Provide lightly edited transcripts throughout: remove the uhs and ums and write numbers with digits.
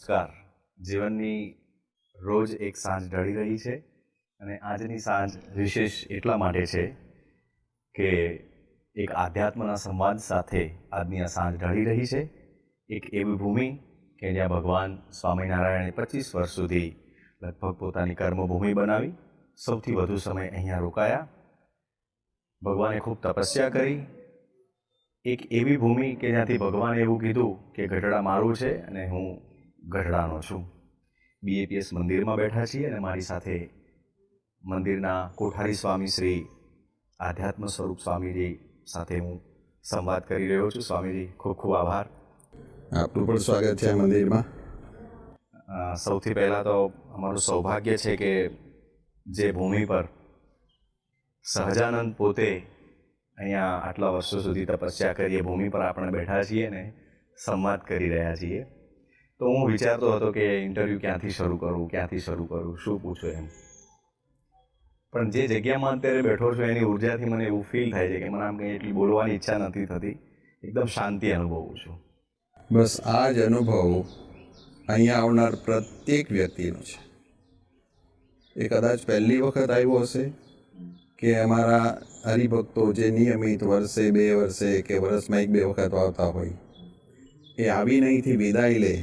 નમસ્કાર. જીવનની રોજ એક સાંજ ઢળી રહી છે અને આજની સાંજ વિશેષ એટલા માટે છે કે એક આધ્યાત્મના સંવાદ સાથે આજની આ સાંજ ઢળી રહી છે. એક એવી ભૂમિ કે જ્યાં ભગવાન સ્વામિનારાયણે 25 વર્ષ સુધી લગભગ પોતાની કર્મભૂમિ બનાવી, સૌથી વધુ સમય અહીંયા રોકાયા. ભગવાને ખૂબ તપસ્યા કરી. એક એવી ભૂમિ કે જ્યાંથી ભગવાને એવું કીધું કે ગઢડા મારું છે અને હું ગઢડાનો છું. BAPS મંદિરમાં બેઠા છીએ અને મારી સાથે મંદિરના કોઠારી સ્વામી શ્રી આધ્યાત્મ સ્વરૂપ સ્વામીજી સાથે હું સંવાદ કરી રહ્યો છું. સ્વામીજી, ખૂબ ખૂબ આભાર. આપનું પણ સ્વાગત છે આ મંદિરમાં. સૌથી પહેલાં તો અમારું સૌભાગ્ય છે કે જે ભૂમિ પર સહજાનંદ પોતે અહીંયા આટલા વર્ષો સુધી તપસ્યા કરી એ ભૂમિ પર આપણે બેઠા છીએ ને સંવાદ કરી રહ્યા છીએ. તો હું વિચારતો હતો કે ઇન્ટરવ્યૂ ક્યાંથી શરૂ કરું, શું પૂછું એમ. પણ જે જગ્યામાં અત્યારે બેઠો છું એની ઉર્જાથી મને એવું ફીલ થાય છે કે મને આમ કંઈ એટલી બોલવાની ઈચ્છા નથી થતી. એકદમ શાંતિ અનુભવું છું. બસ આ જ અનુભવ અહીંયા આવનાર પ્રત્યેક વ્યક્તિનો છે. એ કદાચ પહેલી વખત આવ્યો હશે કે અમારા હરિભક્તો જે નિયમિત વર્ષે 2 વર્ષે કે વર્ષમાં 1-2 વખત આવતા હોય, એ આવીને અહીંથી વિદાય લે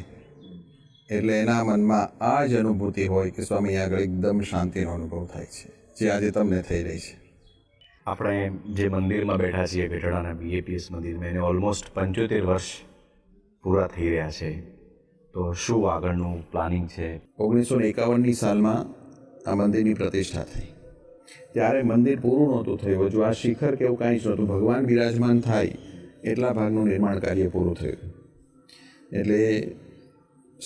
એટલે એના મનમાં આ જ અનુભૂતિ હોય કે સ્વામી આગળ એકદમ શાંતિનો અનુભવ થાય છે, જે આજે તમને થઈ રહી છે. આપણે જે મંદિરમાં બેઠા છીએ, ગઢડાના BAPS મંદિરમાં, એને ઓલમોસ્ટ 75 વર્ષ પૂરા થઈ રહ્યા છે. તો શું આગળનું પ્લાનિંગ છે? 1951ની સાલમાં આ મંદિરની પ્રતિષ્ઠા થઈ. ત્યારે મંદિર પૂરું નહોતું થયું, હજુ આ શિખર કે એવું કાંઈ જ નહોતું. ભગવાન બિરાજમાન થાય એટલા ભાગનું નિર્માણ કાર્ય પૂરું થયું. એટલે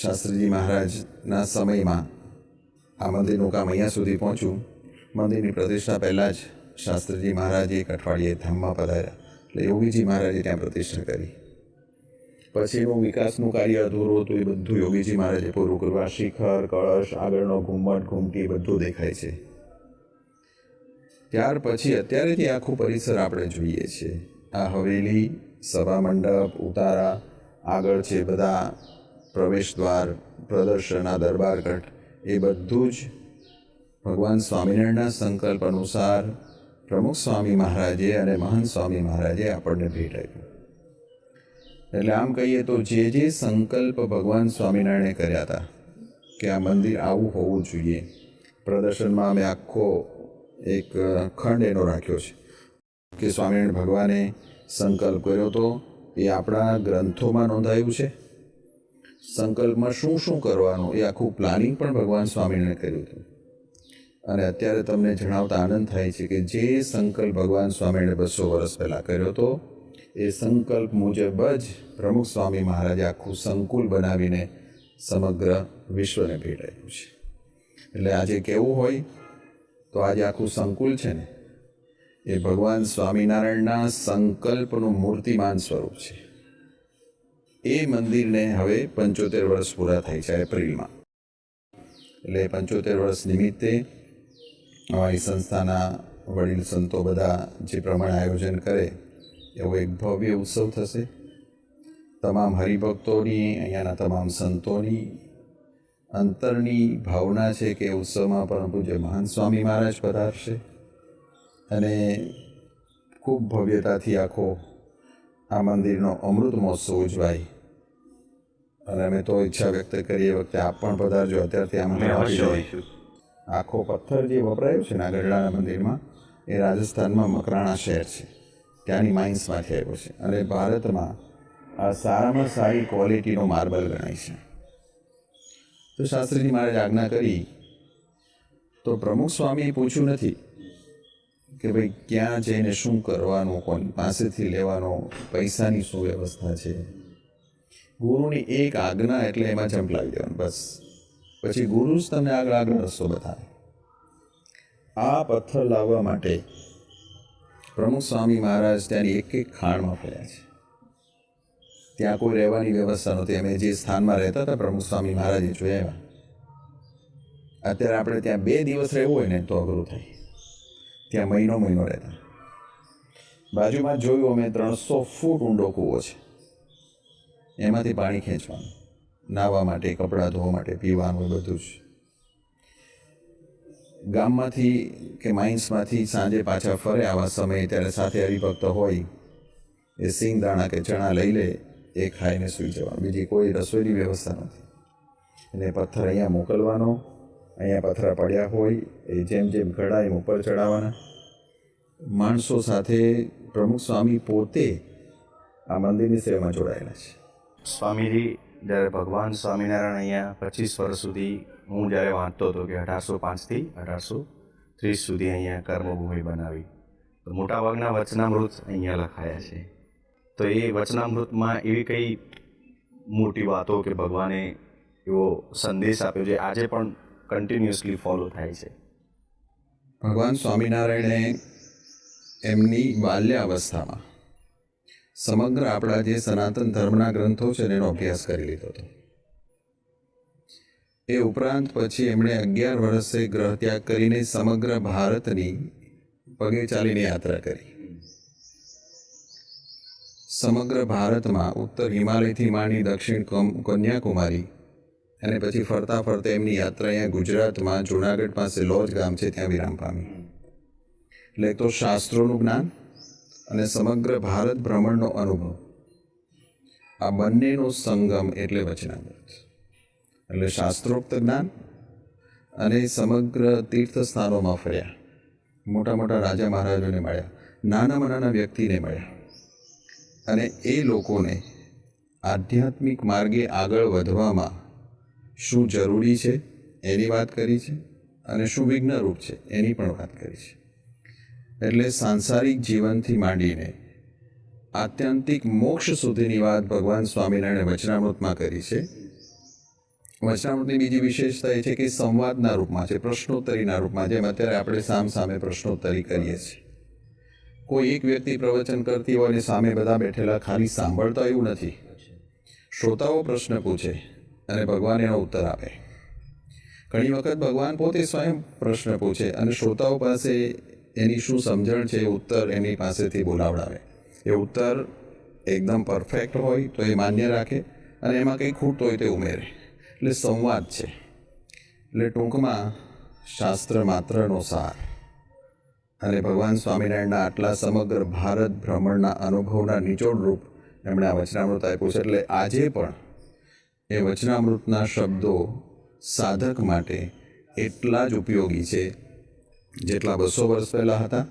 શાસ્ત્રીજી મહારાજના સમયમાં આ મંદિરનું કામ અહીંયા સુધી પહોંચ્યું. મંદિરની પ્રતિષ્ઠા પહેલાં જ શાસ્ત્રીજી મહારાજ એક અઠવાડિયે ધામમાં પધાર્યા, એટલે યોગીજી મહારાજે ત્યાં પ્રતિષ્ઠા કરી. પછીનું વિકાસનું કાર્ય અધૂરું હતું, એ બધું યોગીજી મહારાજે પૂરું કર્યું. આ શિખર, કળશ, આગળનો ઘુમ્મટ, ઘૂમટી બધું દેખાય છે. ત્યાર પછી અત્યારે જે આખું પરિસર આપણે જોઈએ છીએ, આ હવેલી, સભા મંડપ, ઉતારા, આગળ છે બધા પ્રવેશ દ્વાર, પ્રદર્શન, આ દરબારગઢ, એ બધું જ ભગવાન સ્વામિનારાયણના સંકલ્પ અનુસાર પ્રમુખ સ્વામી મહારાજે અને મહંત સ્વામી મહારાજે આપણને ભેટ આપ્યું. એટલે આમ કહીએ તો જે સંકલ્પ ભગવાન સ્વામિનારાયણે કર્યા હતા કે આ મંદિર આવું હોવું જોઈએ, પ્રદર્શનમાં અમે આખો એક ખંડ એનો રાખ્યો છે કે સ્વામિનારાયણ ભગવાને સંકલ્પ કર્યો હતો, એ આપણા ગ્રંથોમાં નોંધાયું છે. સંકલ્પમાં શું શું કરવાનું એ આખું પ્લાનિંગ પણ ભગવાન સ્વામિનારાયણે કર્યું હતું. અને અત્યારે તમને જણાવતા આનંદ થાય છે કે જે સંકલ્પ ભગવાન સ્વામિનારાયણે 200 વર્ષ પહેલાં કર્યો હતો, એ સંકલ્પ મુજબ જ પ્રમુખ સ્વામી મહારાજે આખું સંકુલ બનાવીને સમગ્ર વિશ્વને ભેટ આપ્યું છે. એટલે આજે કેવું હોય તો આજે આખું સંકુલ છે ને, એ ભગવાન સ્વામિનારાયણના સંકલ્પનું મૂર્તિમાન સ્વરૂપ છે. એ મંદિરને હવે 75 વર્ષ પૂરા થાય છે એપ્રિલમાં. એટલે 75 વર્ષ નિમિત્તે અમારી સંસ્થાના વડીલ સંતો બધા જે પ્રમાણે આયોજન કરે એવો એક ભવ્ય ઉત્સવ થશે. તમામ હરિભક્તોની, અહીંયાના તમામ સંતોની અંતરની ભાવના છે કે ઉત્સવમાં પરમ પૂજ્ય મહંત સ્વામી મહારાજ પધારશે અને ખૂબ ભવ્યતાથી આખો આ મંદિરનો અમૃત મહોત્સવ ઉજવાય. અને અમે તો ઈચ્છા વ્યક્ત કરીએ વખતે આપ પણ પધારજો. અત્યારથી આમંત્રણ આપી દઈશું. આખો પથ્થર જે વપરાયો છે ને આ ગઢડાના મંદિરમાં, એ રાજસ્થાનમાં મકરાણા શહેર છે, ત્યાંની માઇન્સમાંથી આવ્યો છે. અને ભારતમાં આ સારામાં સારી ક્વોલિટીનો માર્બલ ગણાય છે. તો શાસ્ત્રીજી મહારાજ આજ્ઞા કરી તો પ્રમુખ સ્વામીએ પૂછ્યું નથી કે ભાઈ ક્યાં જઈને શું કરવાનું, કોની પાસેથી લેવાનો, પૈસાની શું વ્યવસ્થા છે. ગુરુની એક આજ્ઞા એટલે એમાં ઝંપલાવી દેવાનું, બસ. પછી ગુરુ જ તમને આગળ રસ્તો બતાવે. આ પથ્થર લાવવા માટે પ્રમુખ સ્વામી મહારાજ ત્યાંની એક ખાણમાં ફર્યા છે. ત્યાં કોઈ રહેવાની વ્યવસ્થા નહોતી. અમે જે સ્થાનમાં રહેતા હતા પ્રમુખ સ્વામી મહારાજે જોયા. અત્યારે આપણે ત્યાં 2 દિવસ રહેવું હોય ને તો અઘરું થાય, ત્યાં મહિનો રહેતા. બાજુમાં જોયું અમે 300 ફૂટ ઊંડો કૂવો છે, એમાંથી પાણી ખેંચવાનું. નાહવા માટે, કપડાં ધોવા માટે, પીવાનું બધું જ. ગામમાંથી કે માઇન્સમાંથી સાંજે પાછા ફરે આવા સમયે ત્યારે સાથે હરિભક્ત હોય એ સિંગ દાણા કે ચણા લઈ લે, એ ખાઈને સૂઈ જવાનું. બીજી કોઈ રસોઈની વ્યવસ્થા નથી. એને પથ્થર અહીંયા મોકલવાનો, અહીંયા પથરા પડ્યા હોય એ જેમ જેમ ઘડા એમ ઉપર ચડાવવાના. માણસો સાથે પ્રમુખ સ્વામી પોતે આ મંદિરની સેવામાં જોડાયેલા છે. સ્વામીજી જ્યારે ભગવાન સ્વામિનારાયણ અહીંયા 25 વર્ષ સુધી હું જ્યારે વાંચતો હતો કે 1805થી 1830 સુધી અહીંયા કર્મભૂમિ બનાવી, તો મોટાભાગના વચનામૃત અહીંયા લખાયા છે. તો એ વચનામૃતમાં એવી કઈ મોટી વાતો કે ભગવાને એવો સંદેશ આપ્યો છે આજે પણ કન્ટિન્યુઅસલી ફોલો થાય છે? ભગવાન સ્વામિનારાયણે એમની બાલ્યાવસ્થામાં સમગ્ર આપણા જે સનાતન ધર્મના ગ્રંથો છે એનો અભ્યાસ કરી લીધો હતો. એ ઉપરાંત પછી એમણે 11 વર્ષે ગ્રહ ત્યાગ કરીને સમગ્ર ભારતની પગે ચાલીને યાત્રા કરી. સમગ્ર ભારતમાં ઉત્તર હિમાલયથી માંડી દક્ષિણ કન્યાકુમારી અને પછી ફરતા ફરતા એમની યાત્રા અહીંયા ગુજરાતમાં જુનાગઢ પાસે લોજ ગામ છે ત્યાં વિરામ પામી. એટલે એક તો શાસ્ત્રોનું જ્ઞાન અને સમગ્ર ભારત ભ્રમણનો અનુભવ, આ બંનેનો સંગમ એટલે વચનામૃત. એટલે શાસ્ત્રોક્ત જ્ઞાન અને સમગ્ર તીર્થ સ્થાનોમાં ફર્યા, મોટા મોટા રાજા મહારાજોને મળ્યા, નાનામાં નાના વ્યક્તિને મળ્યા અને એ લોકોને આધ્યાત્મિક માર્ગે આગળ વધવામાં શું જરૂરી છે એની વાત કરી છે અને શું વિઘ્નરૂપ છે એની પણ વાત કરી છે. એટલે સાંસારિક જીવનથી માંડીને આત્યંતિક મોક્ષ સુધીની વાત ભગવાન સ્વામિનારાયણે વચનામૃતમાં કરી છે. વચનામૃતની બીજી વિશેષતા એ છે કે સંવાદના રૂપમાં છે, પ્રશ્નોત્તરીના રૂપમાં, જેમ અત્યારે આપણે સામે પ્રશ્નોત્તરી કરીએ છીએ. કોઈ એક વ્યક્તિ પ્રવચન કરતી હોય અને સામે બધા બેઠેલા ખાલી સાંભળતા એવું નથી. શ્રોતાઓ પ્રશ્ન પૂછે અને ભગવાન એનો ઉત્તર આપે. ઘણી વખત ભગવાન પોતે સ્વયં પ્રશ્ન પૂછે અને શ્રોતાઓ પાસે એની શું સમજણ છે એ ઉત્તર એની પાસેથી બોલાવડાવે. એ ઉત્તર એકદમ પરફેક્ટ હોય તો એ માન્ય રાખે અને એમાં કંઈ ખૂટ હોય તે ઉમેરે. એટલે સંવાદ છે. એટલે ટૂંકમાં શાસ્ત્ર માત્રનો સાર. અને ભગવાન સ્વામિનારાયણના આટલા સમગ્ર ભારત ભ્રમણના અનુભવના નિચોડ રૂપ એમણે આ વચનામૃત આપ્યું છે. એટલે આજે પણ એ વચનામૃતના શબ્દો સાધક માટે એટલા જ ઉપયોગી છે જેટલા 200 વર્ષ પહેલાં હતા,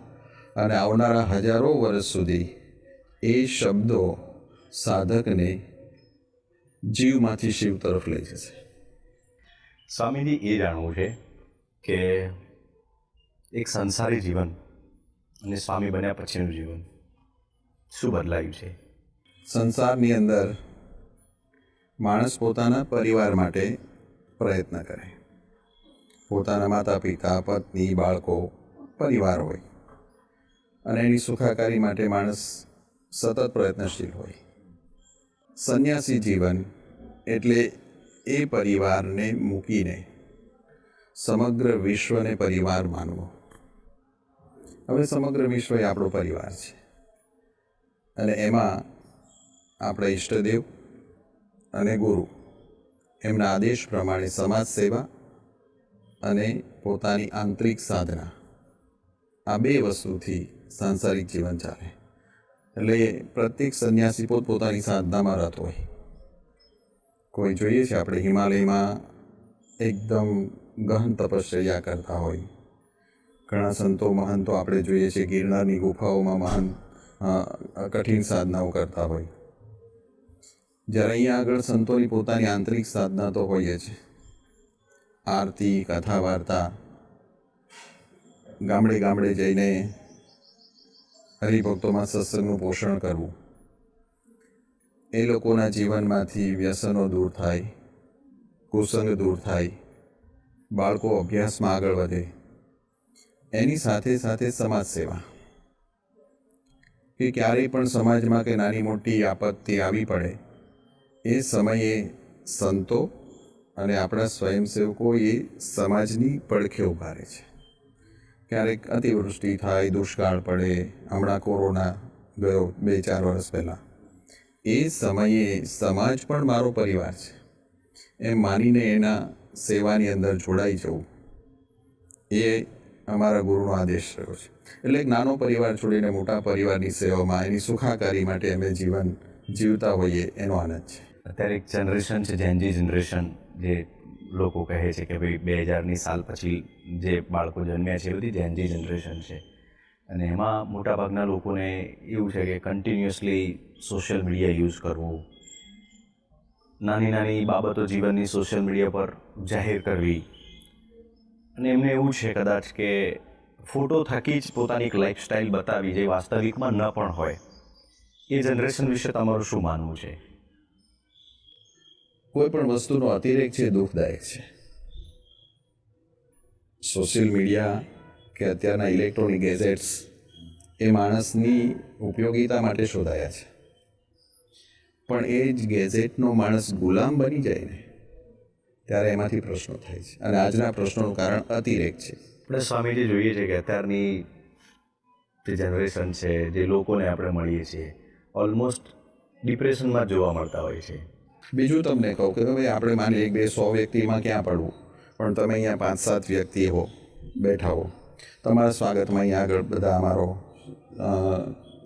અને આવનારા હજારો વર્ષ સુધી એ શબ્દો સાધકને જીવમાંથી શિવ તરફ લઈ જશે. સ્વામીજી, એ જાણવું છે કે એક સંસારી જીવન અને સ્વામી બન્યા પછીનું જીવન શું બદલાયું છે? સંસારની અંદર માણસ પોતાના પરિવાર માટે પ્રયત્ન કરે. પોતાના માતા પિતા, પત્ની, બાળકો, પરિવાર હોય અને એની સુખાકારી માટે માણસ સતત પ્રયત્નશીલ હોય. સંન્યાસી જીવન એટલે એ પરિવારને મૂકીને સમગ્ર વિશ્વને પરિવાર માનવો. હવે સમગ્ર વિશ્વ એ આપણો પરિવાર છે અને એમાં આપણા ઈષ્ટદેવ અને ગુરુ એમના આદેશ પ્રમાણે સમાજ સેવા અને પોતાની આંતરિક સાધના, આ 2 વસ્તુથી સાંસારિક જીવન ચાલે. એટલે પ્રત્યેક સંન્યાસી પોતપોતાની સાધનામાં રત હોય. કોઈ જોઈએ છે આપણે હિમાલયમાં એકદમ ગહન તપશ્ચર્યા કરતા હોય. ઘણા સંતો મહંતો આપણે જોઈએ છીએ ગિરનારની ગુફાઓમાં મહાન કઠિન સાધનાઓ કરતા હોય. જ્યારે અહીંયા આગળ સંતોની પોતાની આંતરિક સાધના તો હોય છે. આરતી, કથા વાર્તા, ગામડે ગામડે જઈને હરિભક્તોમાં સત્સંગનું પોષણ કરવું, એ લોકોના જીવનમાંથી વ્યસનો દૂર થાય, કુસંગ દૂર થાય, બાળકો અભ્યાસમાં આગળ વધે. એની સાથે સાથે સમાજ સેવા, કે ક્યારેય પણ સમાજમાં કે નાની મોટી આપત્તિ આવી પડે એ સમયે સંતો અને આપણા સ્વયંસેવકો એ સમાજની પડખે ઊભા રહે છે. ક્યારેક અતિવૃષ્ટિ થાય, દુષ્કાળ પડે, હમણાં કોરોના ગયો 2-4 વર્ષ પહેલાં, એ સમયે સમાજ પણ મારો પરિવાર છે. એમ માનીને એના સેવાની અંદર જોડાઈ જવું એ અમારા ગુરુનો આદેશ રહ્યો છે. એટલે એક નાનો પરિવાર છોડીને મોટા પરિવારની સેવામાં એની સુખાકારી માટે અમે જીવન જીવતા હોઈએ એનો આનંદ છે. અત્યારે એક જનરેશન છે જેનજી જનરેશન, જે લોકો કહે છે કે ભાઈ 2000ની સાલ પછી જે બાળકો જન્મ્યા છે એ બધી જેનજી જનરેશન છે. અને એમાં મોટાભાગના લોકોને એવું છે કે કન્ટિન્યુઅસલી સોશિયલ મીડિયા યુઝ કરવું, નાની નાની બાબતો જીવનની સોશિયલ મીડિયા પર જાહેર કરવી, અને એમને એવું છે કદાચ કે ફોટો થકી જ પોતાની એક લાઈફસ્ટાઈલ બતાવી જે વાસ્તવિકમાં ન પણ હોય. એ જનરેશન વિશે તમારું શું માનવું છે? કોઈ પણ વસ્તુનો અતિરેક છે એ દુઃખદાયક છે. સોશિયલ મીડિયા કે અત્યારના ઇલેક્ટ્રોનિક ગેજેટ્સ એ માણસની ઉપયોગિતા માટે શોધાયા છે, પણ એ જ ગેજેટનો માણસ ગુલામ બની જાય ને ત્યારે એમાંથી પ્રશ્નો થાય છે. અને આજના પ્રશ્નોનું કારણ અતિરેક છે. આપણે સ્વામીજી જોઈએ છે કે અત્યારની જે જનરેશન છે, જે લોકોને આપણે મળીએ છીએ, ઓલમોસ્ટ ડિપ્રેશનમાં જ જોવા મળતા હોય છે. બીજું તમને કહું કે ભાઈ આપણે માની 100 વ્યક્તિમાં ક્યાં પડવું, પણ તમે અહીંયા 5-7 વ્યક્તિ હો, બેઠા હો, તમારા સ્વાગતમાં અહીંયા આગળ બધા અમારો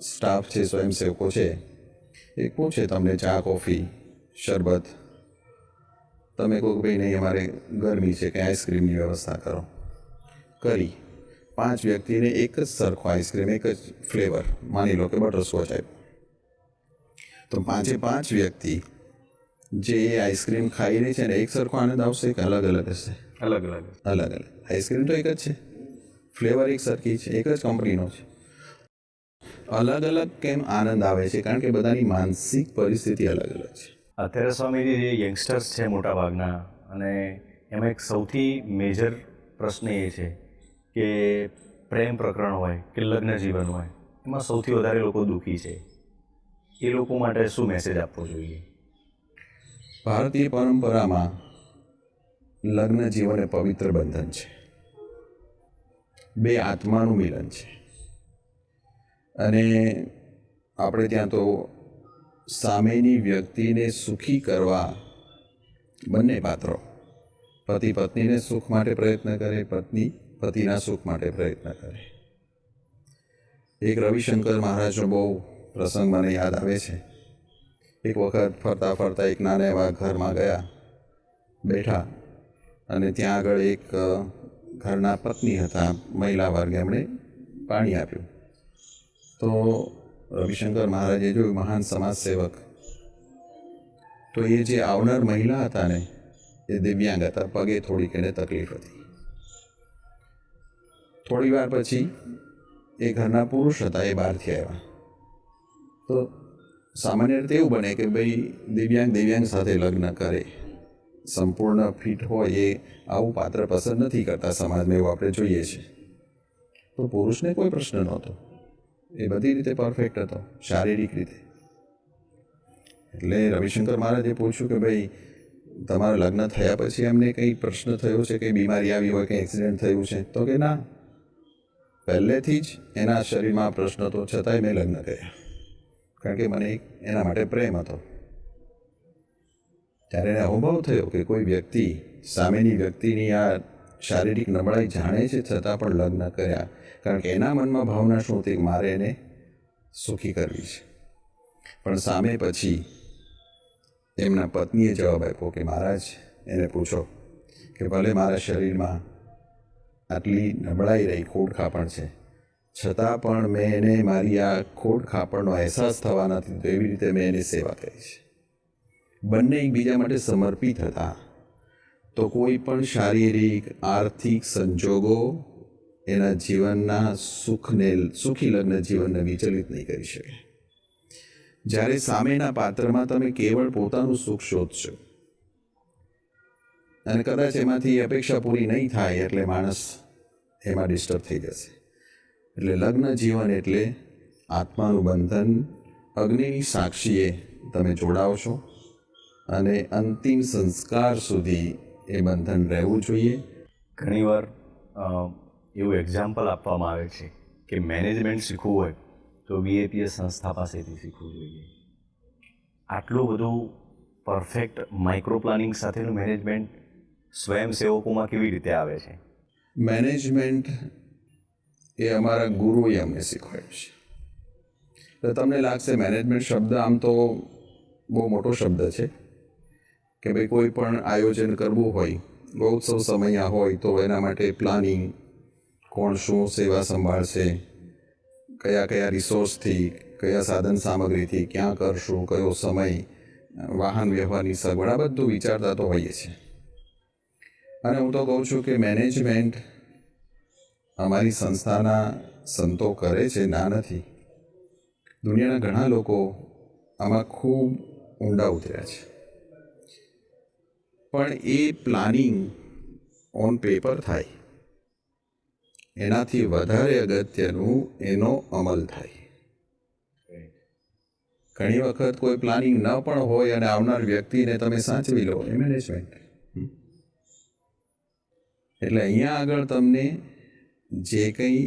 સ્ટાફ છે, સ્વયંસેવકો છે, એ પૂછે તમને ચા, કોફી, શરબત, તમે કહો કે ભાઈ નહીં અમારે ગરમી છે કે આઈસ્ક્રીમની વ્યવસ્થા કરો, કરી 5 વ્યક્તિને એક જ સરખો આઈસ્ક્રીમ, એક જ ફ્લેવર, માની લો કે બટરસ્કોચ આપ્યો, તો 5 વ્યક્તિ જે આઈસ્ક્રીમ ખાઈને છે ને એક સરખો આનંદ આવશે કે અલગ અલગ હશે? અલગ અલગ. આઈસ્ક્રીમ તો એક જ છે, ફ્લેવર એક સરખી છે, એક જ કંપનીનો છે. અલગ અલગ કેમ આનંદ આવે છે? કારણ કે બધાની માનસિક પરિસ્થિતિ અલગ અલગ છે. અત્યારે સ્વામીજી જે યંગસ્ટર્સ છે મોટાભાગના, અને એમાં એક સૌથી મેજર પ્રશ્ન એ છે કે પ્રેમ પ્રકરણ હોય કે લગ્ન જીવન હોય, એમાં સૌથી વધારે લોકો દુઃખી છે. એ લોકો માટે શું મેસેજ આપવો જોઈએ? ભારતીય પરંપરામાં લગ્ન જીવન એ પવિત્ર બંધન છે, 2 આત્માનું મિલન છે. અને આપણે ત્યાં તો સામેની વ્યક્તિને સુખી કરવા બંને પાત્રો, પતિ પત્નીને સુખ માટે પ્રયત્ન કરે, પત્ની પતિના સુખ માટે પ્રયત્ન કરે. એક રવિશંકર મહારાજનો બહુ પ્રસંગ મને યાદ આવે છે. એક વખત ફરતા ફરતા એક નાના એવા ઘરમાં ગયા, બેઠા, અને ત્યાં આગળ એક ઘરના પત્ની હતા, મહિલા વર્ગ, એમણે પાણી આપ્યું. તો રવિશંકર મહારાજે જોયું, મહાન સમાજ સેવક, તો એ જે આવનાર મહિલા હતા ને એ દિવ્યાંગ હતા, પગે થોડીક એને તકલીફ હતી. થોડી વાર પછી એ ઘરના પુરુષ હતા, એ બહારથી આવ્યા. તો સામાન્ય રીતે એવું બને કે ભાઈ દિવ્યાંગ સાથે લગ્ન કરે, સંપૂર્ણ ફિટ હોય એ આવું પાત્ર પસંદ નથી કરતા સમાજમાં, એવું આપણે જોઈએ છીએ. તો પુરુષને કોઈ પ્રશ્ન નહોતો, એ બધી રીતે પરફેક્ટ હતો, શારીરિક રીતે. એટલે રવિશંકર મહારાજે પૂછ્યું કે ભાઈ તમારા લગ્ન થયા પછી એમને કંઈ પ્રશ્ન થયો છે, કંઈ બીમારી આવી હોય, કંઈ એક્સિડન્ટ થયું છે? તો કે ના, પહેલેથી જ એના શરીરમાં પ્રશ્ન હતો, છતાંય મેં લગ્ન કર્યા, કારણ કે મને એના માટે પ્રેમ હતો. ત્યારે એને અનુભવ થયો કે કોઈ વ્યક્તિ સામેની વ્યક્તિની આ શારીરિક નબળાઈ જાણે છે, છતાં પણ લગ્ન કર્યા, કારણ કે એના મનમાં ભાવના શું હતી? મારે એને સુખી કરવી છે. પણ સામે પછી એમના પત્નીએ જવાબ આપ્યો કે મહારાજ, એને પૂછો કે ભલે મારા શરીરમાં આટલી નબળાઈ રહી, ખોડખાપણ છે, છતાં પણ મેં એને મારી આ ખોડખાપણનો અહેસાસ થવા નથી દીધો, એવી રીતે મેં એની સેવા કરી છે. બંને એકબીજા માટે સમર્પિત હતા, તો કોઈ પણ શારીરિક આર્થિક સંજોગો એના જીવનના સુખી લગ્ન જીવનને વિચલિત નહીં કરી શકે. જ્યારે સામેના પાત્રમાં તમે કેવળ પોતાનું સુખ શોધશો અને કદાચ એમાંથી અપેક્ષા પૂરી નહીં થાય એટલે માણસ એમાં ડિસ્ટર્બ થઈ જશે. એટલે લગ્ન જીવન એટલે આત્માનું બંધન, અગ્નિની સાક્ષીએ તમે જોડાઓ છો, અને અંતિમ સંસ્કાર સુધી એ બંધન રહેવું જોઈએ. ઘણીવાર એવું એક્ઝામ્પલ આપવામાં આવે છે કે મેનેજમેન્ટ શીખવું હોય તો BAPS સંસ્થા પાસેથી શીખવું જોઈએ. આટલું બધું પરફેક્ટ માઇક્રો પ્લાનિંગ સાથેનું મેનેજમેન્ટ સ્વયંસેવકોમાં કેવી રીતે આવે છે? મેનેજમેન્ટ એ અમારા ગુરુએ અમને શીખવાડ્યું છે. તો તમને લાગશે મેનેજમેન્ટ શબ્દ આમ તો બહુ મોટો શબ્દ છે કે ભાઈ કોઈ પણ આયોજન કરવું હોય, બહુત્સવ સમય હોય તો એના માટે પ્લાનિંગ, કોણ શું સેવા સંભાળશે, કયા કયા રિસોર્સથી, કયા સાધન સામગ્રીથી, ક્યાં કરશું, કયો સમય, વાહન વ્યવહારની સગવડ, આ બધું વિચારતા તો હોઈએ છીએ. અને હું તો કહું છું કે મેનેજમેન્ટ અમારી સંસ્થાના સંતો કરે છે, ના નથી. દુનિયાના ઘણા લોકો આમાં ખૂબ ઊંડા ઉતર્યા છે. પણ એ પ્લાનિંગ ઓન પેપર થાય એનાથી વધારે અગત્યનું એનો અમલ થાય. ઘણી વખત કોઈ પ્લાનિંગ ન પણ હોય અને આવનાર વ્યક્તિને તમે સાચવી લો, એ મેનેજમેન્ટ. એટલે અહીંયા આગળ તમને જે કંઈ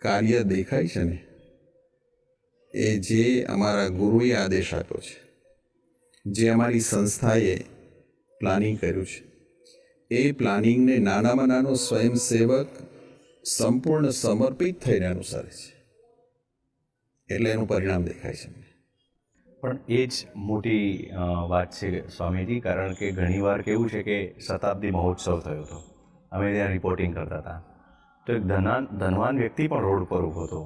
કાર્ય દેખાય છે ને, એ જે અમારા ગુરુએ આદેશ આપ્યો છે, જે અમારી સંસ્થાએ પ્લાનિંગ કર્યું છે, એ પ્લાનિંગને નાનામાં નાનો સ્વયંસેવક સંપૂર્ણ સમર્પિત થઈને અનુસરે છે. એટલે એનું પરિણામ દેખાય છે. પણ એ જ મોટી વાત છે સ્વામીજી, કારણ કે ઘણીવાર કેવું છે કે શતાબ્દી મહોત્સવ થયો હતો, અમે ત્યાં રિપોર્ટિંગ કરતા હતા, તો એક ધનવાન વ્યક્તિ પણ રોડ પર ઊભો હતો.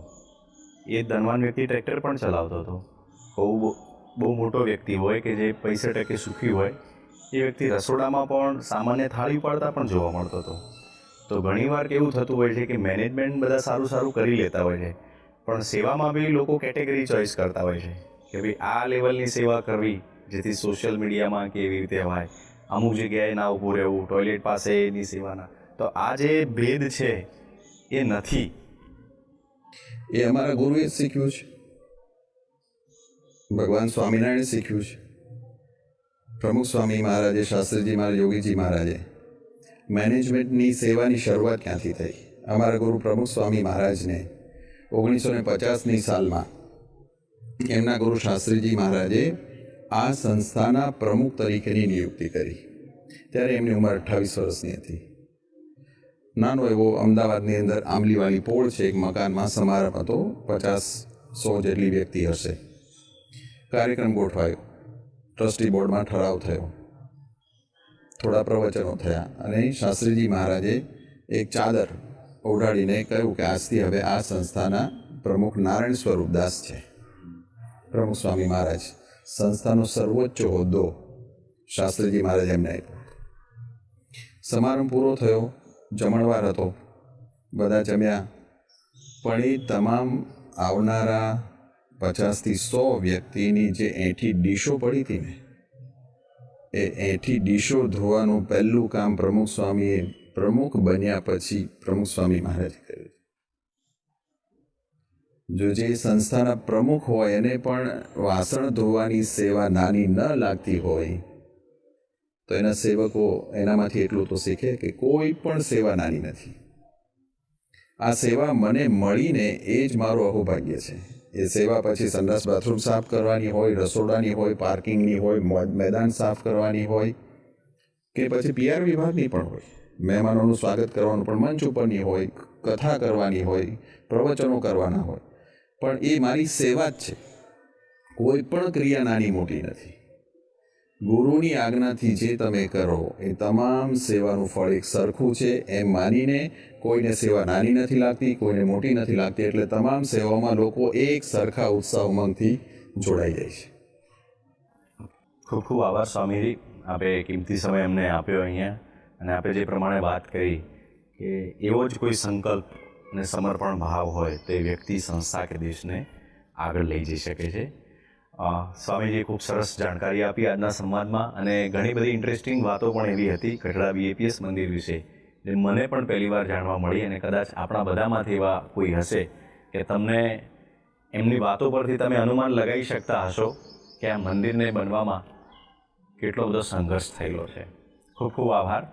એ ધનવાન વ્યક્તિ ટ્રેક્ટર પણ ચલાવતો હતો. બહુ મોટો વ્યક્તિ હોય કે જે પૈસે ટકે સુખી હોય, એ વ્યક્તિ રસોડામાં પણ સામાન્ય થાળી ઉપાડતા પણ જોવા મળતો હતો. તો ઘણીવાર કેવું થતું હોય છે કે મેનેજમેન્ટ બધા સારું સારું કરી લેતા હોય છે, પણ સેવામાં બી લોકો કેટેગરી ચોઇસ કરતા હોય છે કે ભાઈ આ લેવલની સેવા કરવી, જેથી સોશિયલ મીડિયામાં કે એવી રીતે હોય, અમુક જગ્યાએ ના ઊભું રહેવું, ટોયલેટ પાસે એની સેવાના. તો આ જે ભેદ છે એ નથી. એ અમારા ગુરુએ જ શીખ્યું છે, ભગવાન સ્વામિનારાયણે શીખ્યું છે, પ્રમુખ સ્વામી મહારાજે, શાસ્ત્રીજી મહારાજ, યોગીજી મહારાજે. મેનેજમેન્ટની સેવાની શરૂઆત ક્યાંથી થઈ? અમારા ગુરુ પ્રમુખ સ્વામી મહારાજને 1950ની સાલમાં એમના ગુરુ શાસ્ત્રીજી મહારાજે આ સંસ્થાના પ્રમુખ તરીકેની નિયુક્તિ કરી. ત્યારે એમની ઉંમર 28 વર્ષની હતી. નાનો એવો અમદાવાદની અંદર આંબલીવાળી પોળ છે, એક મકાનમાં સમારંભ હતો, 50-100 જેટલી વ્યક્તિ હશે. કાર્યક્રમ ગોઠવાયો, ટ્રસ્ટી બોર્ડમાં ઠરાવ થયો, થોડા પ્રવચનો થયા અને શાસ્ત્રીજી મહારાજે એક ચાદર ઓઢાડીને કહ્યું કે આજથી હવે આ સંસ્થાના પ્રમુખ નારાયણ સ્વરૂપદાસ છે. પ્રમુખ સ્વામી મહારાજ, સંસ્થાનો સર્વોચ્ચ હોદ્દો શાસ્ત્રીજી મહારાજ એમને આપ્યો. સમારંભ પૂરો થયો, જમણવાર હતો, બધા જમ્યા, પણ એ તમામ આવનારા 50થી 100 વ્યક્તિની જે એઠી ડીશો પડી હતી ને, એ એઠી ડીશો ધોવાનું પહેલું કામ પ્રમુખ સ્વામીએ પ્રમુખ બન્યા પછી પ્રમુખ સ્વામી મહારાજે કર્યું. જો જે સંસ્થાના પ્રમુખ હોય એને પણ વાસણ ધોવાની સેવા નાની ન લાગતી હોય, તો એના સેવકો એનામાંથી એટલું તો શીખે કે કોઈ પણ સેવા નાની નથી. આ સેવા મને મળીને એ જ મારું અહોભાગ્ય છે. એ સેવા પછી સંડાસ બાથરૂમ સાફ કરવાની હોય, રસોડાની હોય, પાર્કિંગની હોય, મેદાન સાફ કરવાની હોય, કે પછી PR વિભાગની પણ હોય, મહેમાનોનું સ્વાગત કરવાનું પણ મંચ ઉપરની હોય, કથા કરવાની હોય, પ્રવચનો કરવાના હોય, પણ એ મારી સેવા જ છે. કોઈ પણ ક્રિયા નાની મોટી નથી. ગુરુની આજ્ઞાથી જે તમે કરો એ તમામ સેવાનું ફળ એક સરખું છે એમ માનીને, કોઈને સેવા નાની નથી લાગતી, કોઈને મોટી નથી લાગતી, એટલે તમામ સેવાઓમાં લોકો એક સરખા ઉત્સાહ ઉમંગથી જોડાઈ જાય છે. ખૂબ ખૂબ આભાર સ્વામીજી, આપે કિંમતી સમય અમને આપ્યો અહીંયા, અને આપે જે પ્રમાણે વાત કરી કે એવો જ કોઈ સંકલ્પ અને સમર્પણ ભાવ હોય તો એ વ્યક્તિ, સંસ્થા કે દેશને આગળ લઈ જઈ શકે છે. સ્વામીજીએ ખૂબ સરસ જાણકારી આપી આજના સંવાદમાં, અને ઘણી બધી ઇન્ટરેસ્ટિંગ વાતો પણ એવી હતી ગઢડા BAPS મંદિર વિશે, જે મને પણ પહેલીવાર જાણવા મળી, અને કદાચ આપણા બધામાંથી એવા કોઈ હશે કે તમને એમની વાતો પરથી તમે અનુમાન લગાવી શકતા હશો કે આ મંદિરને બનવામાં કેટલો બધો સંઘર્ષ થયેલો છે. ખૂબ ખૂબ આભાર.